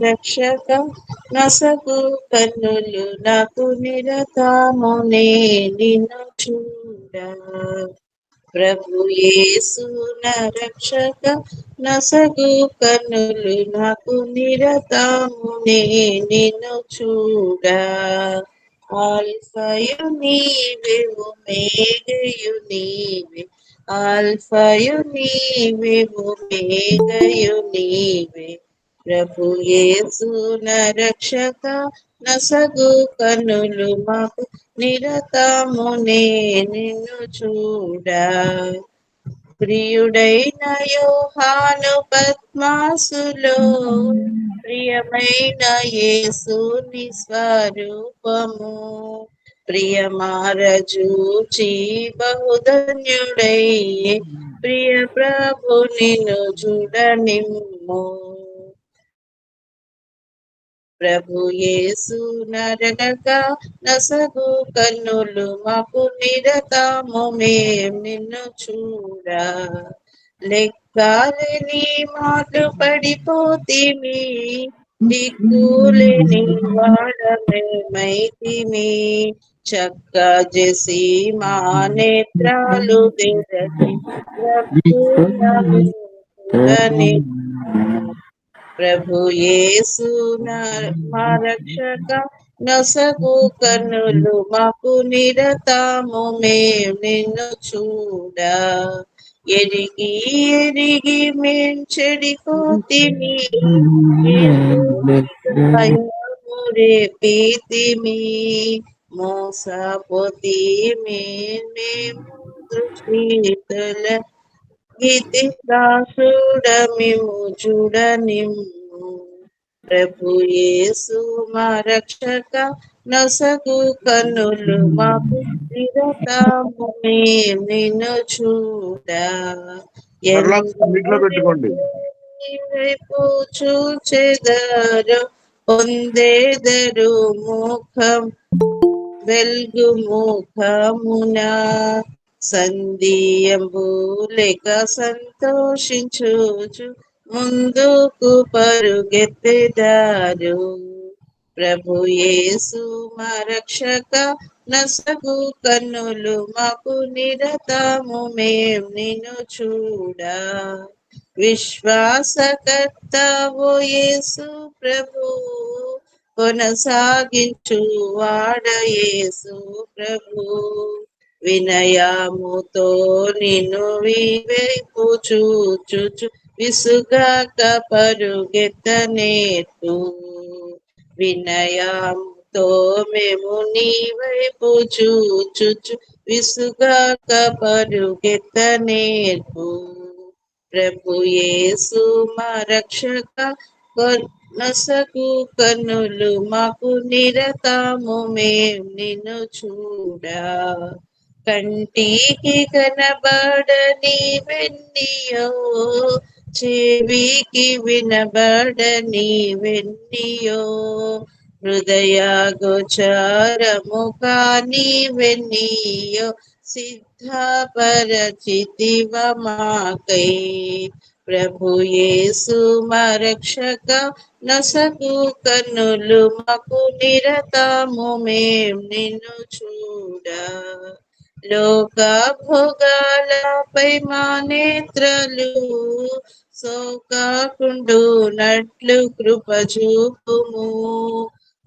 రక్షక నసగు కన్నులు నాకు నిరతమునే నిన్ను చూడ. ప్రభు యేసు నా రక్షక నసగు కన్నులు నాకు నిరతమునే నిన్ను చూడ. ఆల్ఫయు నీవే ఒమేగయు నీవే, ఆల్ఫయు నీవే ఒమేగయు నీవే. ప్రభు యేసు నా రక్షక నసగు కన్నులు మాకు నిరతమునే నిన్ను చూడ. ప్రియుడైన యోహాను పద్మాసులో ప్రియమైన యేసుని స్వరూపము ప్రియమారజూచి బహుధన్యుడయ్యే ప్రియ ప్రభు నిన్ను చూడనిమ్ము. ప్రభు యేసు నరక నసగు కన్నులు మాకు నిరతము మేం నిన్ను చూడ. లెక్కలేని మాటలు పడిపోతిమి, దిక్కులేని వాడమేమైతిమి. చక్క చేసి మా నేత్రాలు తెరచి ప్రభుని ప్రభు యేసు మా రక్షక నసగు కన్నులు మాకు నిరతము మేం నిన్ను చూడ. ఎరిగి ఎరిగి మేం చెడిపోతిమి, రేపితిమి మోసపోతిమి మేము దృష్టితల గీతి దాసుడమిము చూడనిమ్ము. ప్రభు యేసు మా రక్షక నసగు కన్నులు మాకు నిరతము మేం నిన్ను చూడ. వైపు చూచెదరు పొందేదరు ముఖం వెల్గు ముఖమున సంధియంబు లేక సంతోషించుచు ముందుకు పరుగెత్తెదారు. ప్రభు యేసు మా రక్షక నసగు కన్నులు మాకు నిరతము మేం నిన్ను చూడ. విశ్వాసకర్తవో యేసు ప్రభు కొనసాగించు వాడ యేసు ప్రభు వినయముతో నిన్ను వైపు చూచుచు విసుగాక పరుగెత్తనేర్పు. వినయముతో మేము నీ వైపు చూచుచు విసుగాక పరుగెత్తనేర్పు. ప్రభు యేసు మా రక్షక నసగు కన్నులు మాకు నిరతము మేం నిన్ను చూడ. కంటికి కనబడని వెన్నియో, చెవికి వినబడని వెన్నియో, హృదయ గోచరము కాని వెన్నియో సిద్ధపరచితివ మాకై. ప్రభు యేసు మా రక్షక నసగు కన్నులు మాకు నిరతము మేం నిన్ను చూడ. లోక భోగాలపై మా నేత్రలు సోకాకుండునట్లు కృప చూపుము.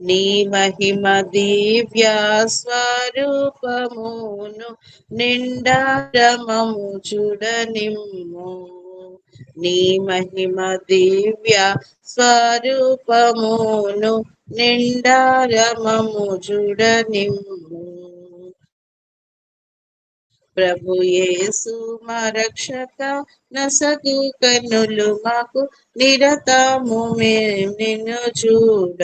నీ మహిమ దివ్య స్వరూపమును నిండారమము చూడనిమ్ము. నీ మహిమ దివ్య స్వరూపమును నిండారమము చూడనిమ్ము. ప్రభు యేసు మా రక్షక నసగు కన్నులు మాకు నిరతము మేం నిన్ను చూడ.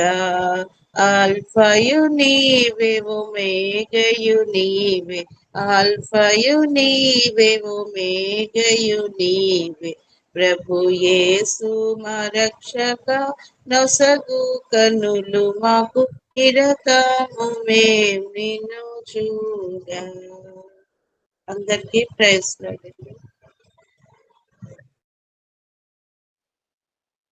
ఆల్ఫయు నీవే ఒమేగయు నీవే, ఆల్ఫయు నీవే ఒమేగయు నీవే. ప్రభు యేసు మా రక్షక నసగు కన్నులు మాకు నిరతము మేం నిన్ను చూడ. అందరికీ ప్రైజ్ లార్డ్.